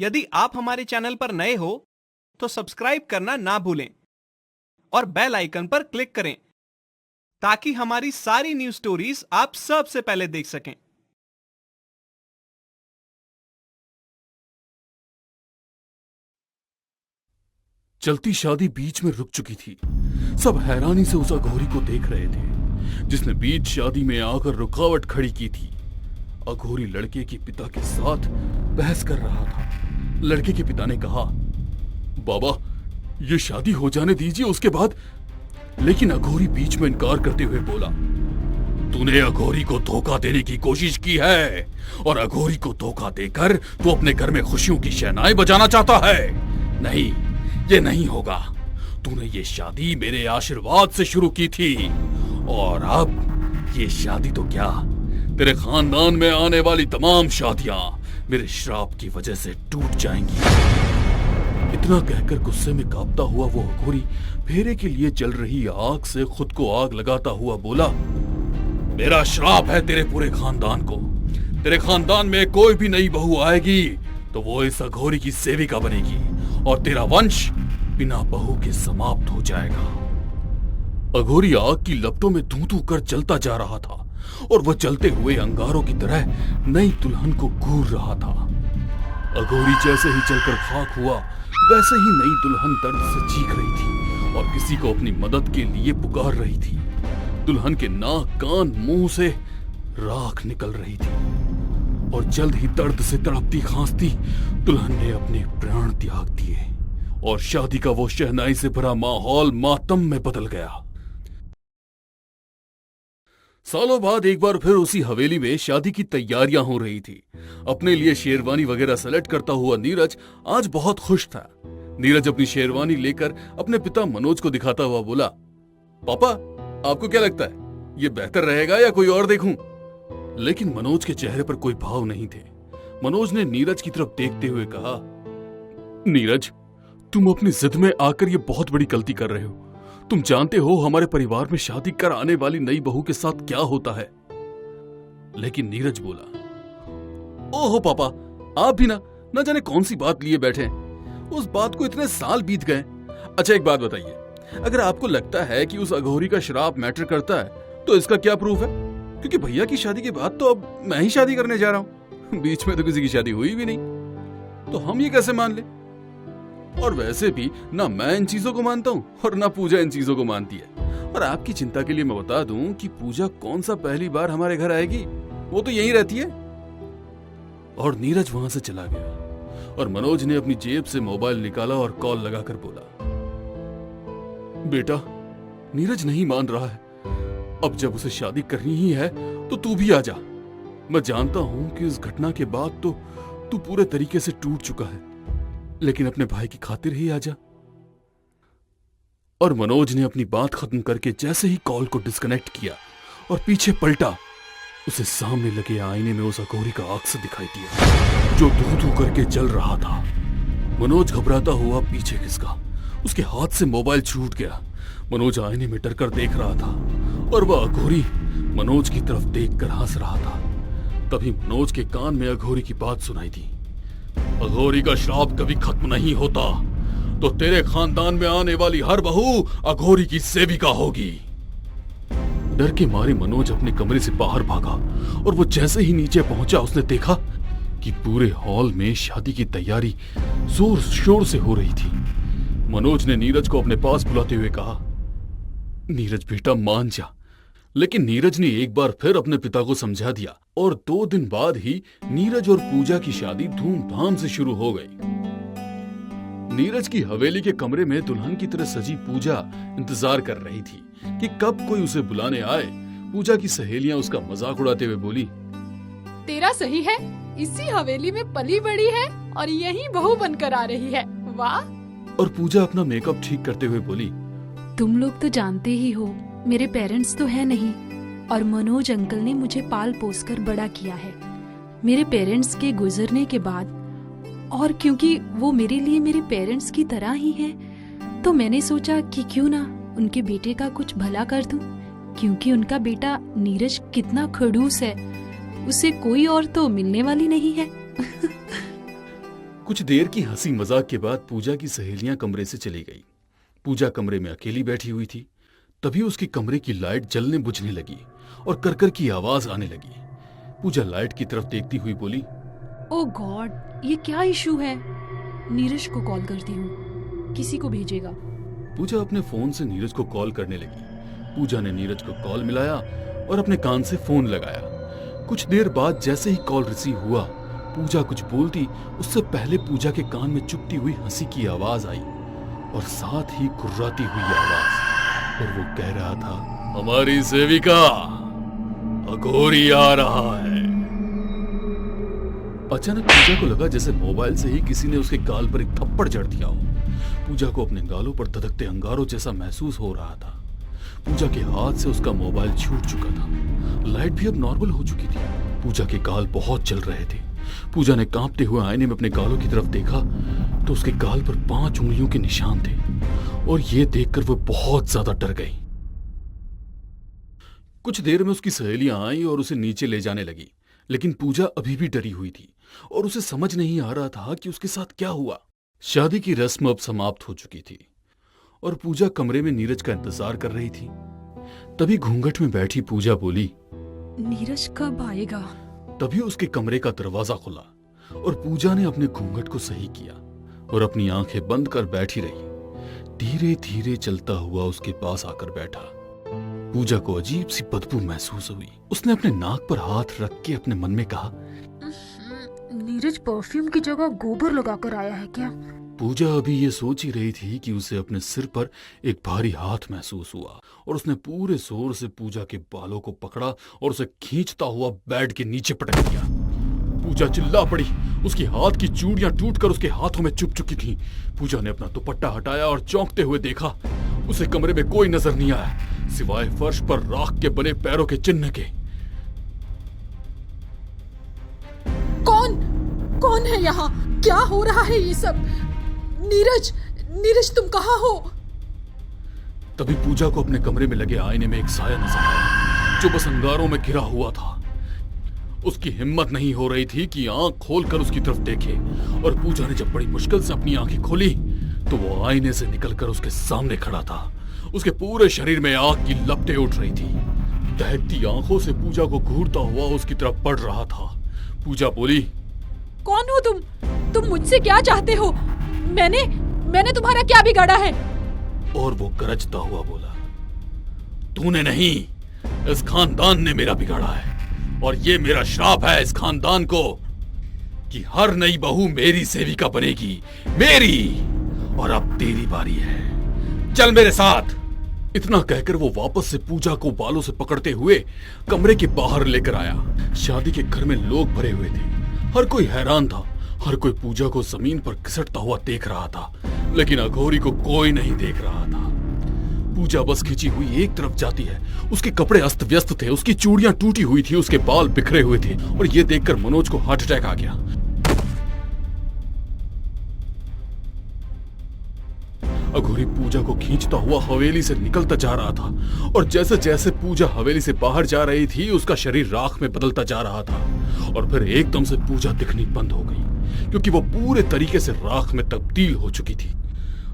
यदि आप हमारे चैनल पर नए हो तो सब्सक्राइब करना ना भूलें और बेल आइकन पर क्लिक करें ताकि हमारी सारी न्यूज स्टोरीज आप सबसे पहले देख सकें। चलती शादी बीच में रुक चुकी थी। सब हैरानी से उस अघोरी को देख रहे थे जिसने बीच शादी में आकर रुकावट खड़ी की थी। अघोरी लड़के के पिता के साथ बहस कर रहा था। लड़के के पिता ने कहा, बाबा ये शादी हो जाने दीजिए उसके बाद। लेकिन अघोरी बीच में इनकार करते हुए बोला, तूने अघोरी को धोखा देने की कोशिश की है और अघोरी को धोखा देकर तू अपने घर में खुशियों की शहनाई बजाना चाहता है। नहीं, ये नहीं होगा। तूने ये शादी मेरे आशीर्वाद से शुरू की थी और अब ये शादी तो क्या, तेरे खानदान में आने वाली तमाम शादियां मेरे श्राप की वजह से टूट जाएंगी। इतना कहकर गुस्से में कांपता हुआ वो अघोरी फेरे के लिए जल रही आग से खुद को आग लगाता हुआ बोला, मेरा श्राप है तेरे पूरे खानदान को। तेरे खानदान में कोई भी नई बहू आएगी तो वो इस अघोरी की सेविका बनेगी और तेरा वंश बिना बहू के समाप्त हो जाएगा। अघोरी आग की लपटों में धू-धू कर जलता जा रहा था और वह जलते हुए अंगारों की तरह नई दुल्हन को घूर रहा था। अघोरी जैसे ही जलकर खाक हुआ वैसे ही नई दुल्हन दर्द से चीख रही थी और किसी को अपनी मदद के लिए पुकार रही थी। दुल्हन के नाक, कान, मुंह से राख निकल रही थी और जल्द ही दर्द से तड़पती खांसती दुल्हन ने अपने प्राण त्याग दिए और शादी का वो शहनाई से भरा माहौल मातम में बदल गया। सालों बाद एक बार फिर उसी हवेली में शादी की तैयारियां हो रही थी। अपने लिए शेरवानी वगैरह सेलेक्ट करता हुआ नीरज आज बहुत खुश था। नीरज अपनी शेरवानी लेकर अपने पिता मनोज को दिखाता हुआ बोला, पापा आपको क्या लगता है, ये बेहतर रहेगा या कोई और देखूं? लेकिन मनोज के चेहरे पर कोई भाव नहीं थे। मनोज ने नीरज की तरफ देखते हुए कहा, नीरज तुम अपनी जिद में आकर ये बहुत बड़ी गलती कर रहे हो। तुम जानते हो हमारे परिवार में शादी कर आने वाली नई बहू के साथ क्या होता है। लेकिन नीरज बोला, ओहो पापा, आप भी ना जाने कौन सी बात लिए बैठे। उस बात को इतने साल बीत गए। अच्छा एक बात बताइए, अगर आपको लगता है कि उस अघोरी का श्राप मैटर करता है तो इसका क्या प्रूफ है? क्योंकि भैया की शादी के बाद तो अब मैं ही शादी करने जा रहा हूं। बीच में तो किसी की शादी हुई भी नहीं, तो हम ये कैसे मान ले? और वैसे भी ना मैं इन चीजों को मानता हूँ और ना पूजा इन चीजों को मानती है। और आपकी चिंता के लिए मैं बता दूं कि पूजा कौन सा पहली बार हमारे घर आएगी, वो तो यहीं रहती है। और नीरज वहां से चला गया और मनोज ने अपनी जेब से मोबाइल निकाला और कॉल लगाकर बोला, बेटा नीरज नहीं मान रहा है। अब जब उसे शादी करनी ही है तो तू भी आ जा। मैं जानता हूं कि इस घटना के बाद तो तू पूरे तरीके से टूट चुका है, लेकिन अपने भाई की खातिर ही आजा। और मनोज ने अपनी बात खत्म करके जैसे ही कॉल को डिस्कनेक्ट किया और पीछे पलटा, उसे सामने लगे आईने में उस अघोरी का अक्स दिखाई दिया जो धू-धू करके जल रहा था। मनोज घबराता हुआ पीछे खिसका, उसके हाथ से मोबाइल छूट गया। मनोज आईने में डरकर देख रहा था और वह अघोरी मनोज की तरफ देखकर हंस रहा था। तभी मनोज के कान में अघोरी की बात सुनाई दी, अघोरी का श्राप कभी खत्म नहीं होता, तो तेरे खानदान में आने वाली हर बहू अघोरी की सेविका होगी। डर के मारे मनोज अपने कमरे से बाहर भागा और वो जैसे ही नीचे पहुंचा उसने देखा कि पूरे हॉल में शादी की तैयारी जोर शोर से हो रही थी। मनोज ने नीरज को अपने पास बुलाते हुए कहा, नीरज बेटा मान जा। लेकिन नीरज ने एक बार फिर अपने पिता को समझा दिया और 2 दिन बाद ही नीरज और पूजा की शादी धूमधाम से शुरू हो गई। नीरज की हवेली के कमरे में दुल्हन की तरह सजी पूजा इंतजार कर रही थी कि कब कोई उसे बुलाने आए। पूजा की सहेलियां उसका मजाक उड़ाते हुए बोली, तेरा सही है, इसी हवेली में पली बड़ी है और यही बहू बनकर आ रही है, वाह। और पूजा अपना मेकअप ठीक करते हुए बोली, तुम लोग तो जानते ही हो मेरे पेरेंट्स तो है नहीं और मनोज अंकल ने मुझे पाल पोस कर बड़ा किया है। मेरे पेरेंट्स के गुजरने के बाद और क्योंकि वो मेरे लिए मेरे पेरेंट्स की तरह ही हैं, तो मैंने सोचा कि क्यों ना उनके बेटे का कुछ भला कर दूं, क्योंकि उनका बेटा नीरज कितना खड़ूस है, उसे कोई और तो मिलने वाली नहीं है। कुछ देर की हंसी मजाक के बाद पूजा की सहेलियां कमरे से चली गई। पूजा कमरे में अकेली बैठी हुई थी। तभी उसके कमरे की लाइट जलने बुझने लगी और करकर की आवाज आने लगी। पूजा लाइट की तरफ देखती हुई बोली, ओ गॉड, ये क्या इशू है? नीरज को कॉल करती हूँ, किसी को भेजेगा। पूजा अपने फोन से नीरज को कॉल करने लगी। पूजा ने नीरज को कॉल मिलाया और अपने कान से फोन लगाया। कुछ देर बाद जैसे ही कॉल रिसीव हुआ, पूजा कुछ बोलती उससे पहले पूजा के कान में चुभती हुई हंसी की आवाज आई और साथ ही कुर्राती हुई आवाज, और वो कह रहा था, हमारी सेविका अघोरी आ रहा है। अचानक पूजा को लगा जैसे मोबाइल से ही किसी ने उसके गाल पर एक थप्पड़ जड़ दिया हो। पूजा को अपने गालों पर धधकते अंगारों जैसा महसूस हो रहा था। पूजा के हाथ से उसका मोबाइल छूट चुका था। लाइट भी अब नॉर्मल हो चुकी थी। पूजा के गाल बहुत जल रहे थे। पूजा ने कांपते हुए आईने में अपने गालों की तरफ देखा तो उसके गाल पर 5 उंगलियों के निशान थे, और ये देखकर वो बहुत ज्यादा डर गई। कुछ देर में उसकी सहेलियां आई और उसे नीचे ले जाने लगी, लेकिन पूजा अभी भी डरी हुई थी और उसे समझ नहीं आ रहा था कि उसके साथ क्या हुआ। शादी की रस्म अब समाप्त हो चुकी थी और पूजा कमरे में नीरज का इंतजार कर रही थी। तभी घूंघट में बैठी पूजा बोली, नीरज कब आएगा? तभी उसके कमरे का दरवाजा खुला और पूजा ने अपने घूंघट को सही किया और अपनी आंखें बंद कर बैठी रही। धीरे धीरे चलता हुआ उसके पास आकर बैठा। पूजा को अजीब सी बदबू महसूस हुई। उसने अपने नाक पर हाथ रख के अपने मन में कहा, नीरज परफ्यूम की जगह गोबर लगाकर आया है क्या? पूजा अभी ये सोच ही रही थी कि उसे अपने सिर पर एक भारी हाथ महसूस हुआ और उसने पूरे जोर से पूजा के बालों को पकड़ा और उसे खींचता हुआ बेड के नीचे पटक दिया। पूजा चिल्ला पड़ी। उसकी हाथ की चूड़ियां टूटकर उसके हाथों में चुभ चुकी थीं। पूजा ने अपना दुपट्टा हटाया और चौंकते हुए देखा। उसे कमरे में कोई नजर नहीं आया सिवाय फर्श पर राख के बने पैरों के चिन्ह के। कौन है यहाँ? क्या हो रहा है ये सब? नीरज तुम कहाँ हो? तभी पूजा को अपने कमरे में लगे आईने में एक साया नजर आया जो बस अंगारों में घिरा हुआ था। उसकी हिम्मत नहीं हो रही थी कि आंख खोलकर उसकी तरफ देखे, और पूजा ने जब बड़ी मुश्किल से अपनी आंखें खोली तो वो आईने से निकलकर उसके सामने खड़ा था। उसके पूरे शरीर में आग की लपटें उठ रही थी। दहकती आंखों से पूजा को घूरता हुआ उसकी तरफ बढ़ रहा था। पूजा बोली, कौन हो तुम मुझसे क्या चाहते हो? मैंने तुम्हारा क्या बिगाड़ा है? और वो गरजता हुआ बोला, तूने नहीं, इस खानदान ने मेरा बिगाड़ा है, और ये मेरा श्राप है इस खानदान को कि हर नई बहू मेरी सेविका बनेगी, मेरी। और अब तेरी बारी है, चल मेरे साथ। इतना कहकर वो वापस से पूजा को बालों से पकड़ते हुए कमरे के बाहर लेकर आया। शादी के घर में लोग भरे हुए थे। हर कोई हैरान था। हर कोई पूजा को जमीन पर घिसटता हुआ देख रहा था, लेकिन अघोरी को कोई नहीं देख रहा था। पूजा बस खिंची हुई एक तरफ जाती है। उसके कपड़े अस्त व्यस्त थे, उसकी चूड़ियां टूटी हुई थी, उसके बाल बिखरे हुए थे, और ये देखकर मनोज को हार्ट अटैक आ गया। अघोरी पूजा को खींचता हुआ हवेली से निकलता जा रहा था, और जैसे जैसे पूजा हवेली से बाहर जा रही थी उसका शरीर राख में बदलता जा रहा था, और फिर एकदम से पूजा दिखनी बंद हो गई क्योंकि वो पूरे तरीके से राख में तब्दील हो चुकी थी।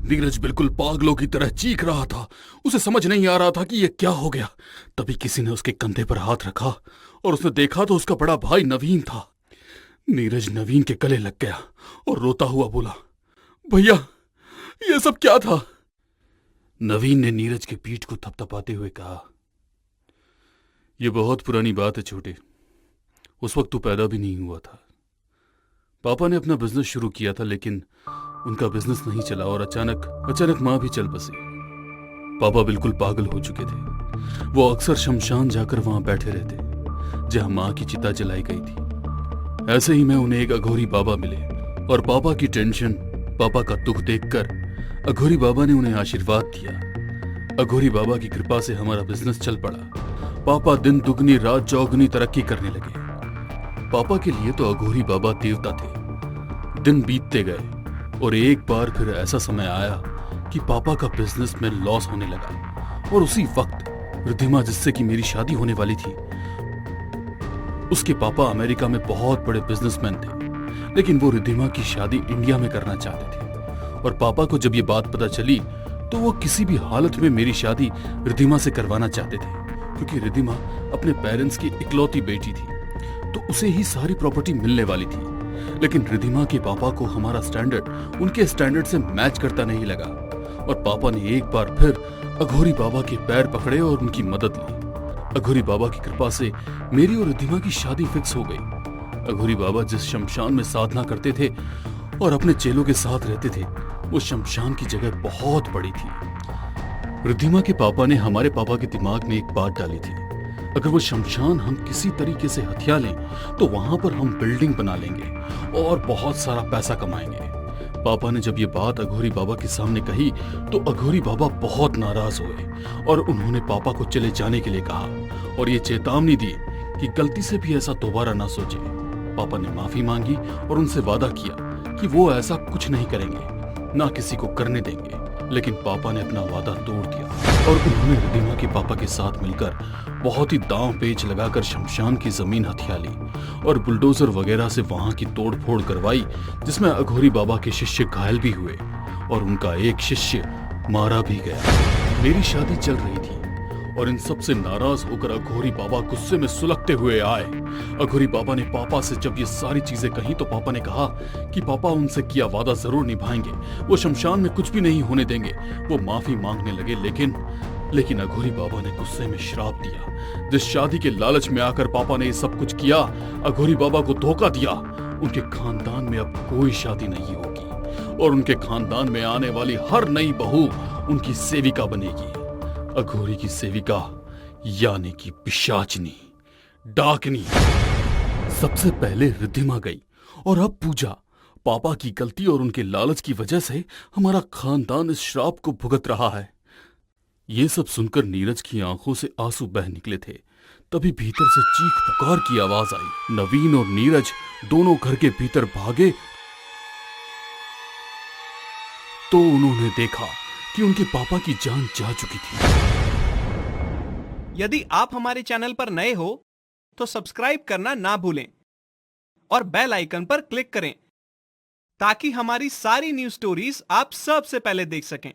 नीरज बिल्कुल पागलों की तरह चीख रहा था। उसे समझ नहीं आ रहा था कि ये क्या हो गया। तभी किसी ने उसके कंधे पर हाथ रखा और उसने देखा तो उसका बड़ा भाई नवीन था। नीरज नवीन के गले लग गया और रोता हुआ बोला, भैया ये सब क्या था? नवीन ने नीरज के पीठ को थपथपाते हुए कहा, यह बहुत पुरानी बात है छोटे, उस वक्त तू पैदा भी नहीं हुआ था। पापा ने अपना बिजनेस शुरू किया था, लेकिन उनका बिजनेस नहीं चला और अचानक मां भी चल बसी। पापा बिल्कुल पागल हो चुके थे। वो अक्सर शमशान जाकर वहां बैठे रहते जहां मां की चिता जलाई गई थी। ऐसे ही में उन्हें एक अघोरी बाबा मिले, और पापा की टेंशन, पापा का दुख देखकर अघोरी बाबा ने उन्हें आशीर्वाद दिया। अघोरी बाबा की कृपा से हमारा बिजनेस चल पड़ा। पापा दिन दुगनी रात चौगुनी तरक्की करने लगे। पापा के लिए तो अघोरी बाबा देवता थे। दिन बीतते गए और एक बार फिर ऐसा समय आया कि पापा का बिजनेस में लॉस होने लगा, और उसी वक्त रिद्धिमा, जिससे कि मेरी शादी होने वाली थी, उसके पापा अमेरिका में बहुत बड़े बिजनेसमैन थे, लेकिन वो रिद्धिमा की शादी इंडिया में करना चाहते थे। और पापा को जब ये बात पता चली तो वो किसी भी हालत में मेरी शादी रिद्धिमा से करवाना चाहते थे, क्योंकि रिद्धिमा अपने पेरेंट्स की इकलौती बेटी थी, तो उसे ही सारी प्रॉपर्टी मिलने वाली थी। लेकिन रिद्धिमा के पापा को हमारा स्टैंडर्ड उनके स्टैंडर्ड से मैच करता नहीं लगा, और पापा ने एक बार फिर अघोरी बाबा के पैर पकड़े और उनकी मदद ली। अघोरी बाबा की कृपा से मेरी और रिद्धिमा की शादी फिक्स हो गई। अघोरी बाबा जिस शमशान में साधना करते थे और अपने चेलों के साथ रहते थे, वो शमशान की जगह बहुत बड़ी थी। रिद्धिमा के पापा ने हमारे पापा के दिमाग में एक बात डाली थी, अगर वो शमशान हम किसी तरीके से हथिया लें तो वहां पर हम बिल्डिंग बना लेंगे और बहुत सारा पैसा कमाएंगे। पापा ने जब ये बात अघोरी बाबा के सामने कही तो अघोरी बाबा बहुत नाराज हुए और उन्होंने पापा को चले जाने के लिए कहा और ये चेतावनी दी कि गलती से भी ऐसा दोबारा ना सोचे। पापा ने माफी मांगी और उनसे वादा किया कि वो ऐसा कुछ नहीं करेंगे, ना किसी को करने देंगे। लेकिन पापा ने अपना वादा तोड़ दिया और उन्होंने रिद्धिमा के पापा के साथ मिलकर बहुत ही दांव पेच लगाकर शमशान की जमीन हथिया ली और बुलडोजर वगैरह से वहां की तोड़फोड़ करवाई, जिसमें अघोरी बाबा के शिष्य घायल भी हुए और उनका एक शिष्य मारा भी गया। मेरी शादी चल रही थी और इन सब से नाराज होकर अघोरी बाबा गुस्से में सुलगते हुए आए। अघोरी बाबा ने पापा से जब ये सारी चीजें कही तो पापा ने कहा कि पापा उनसे किया वादा जरूर निभाएंगे, वो शमशान में कुछ भी नहीं होने देंगे। वो माफी मांगने लगे, लेकिन अघोरी बाबा ने गुस्से में श्राप दिया। जिस शादी के लालच में आकर पापा ने ये सब कुछ किया, अघोरी बाबा को धोखा दिया। उनके खानदान में अब कोई शादी नहीं होगी और उनके खानदान में आने वाली हर नई बहू उनकी सेविका बनेगी। अघोरी की सेविका यानी कि पिशाचनी, डाकनी। सबसे पहले रिद्धिमा गई और अब पूजा। पापा की गलती और उनके लालच की वजह से हमारा खानदान इस श्राप को भुगत रहा है। ये सब सुनकर नीरज की आंखों से आंसू बह निकले थे। तभी भीतर से चीख पुकार की आवाज आई। नवीन और नीरज दोनों घर के भीतर भागे तो उन्होंने देखा कि उनके पापा की जान जा चुकी थी। यदि आप हमारे चैनल पर नए हो तो सब्सक्राइब करना ना भूलें और बेल आइकन पर क्लिक करें ताकि हमारी सारी न्यूज़ स्टोरीज आप सबसे पहले देख सकें।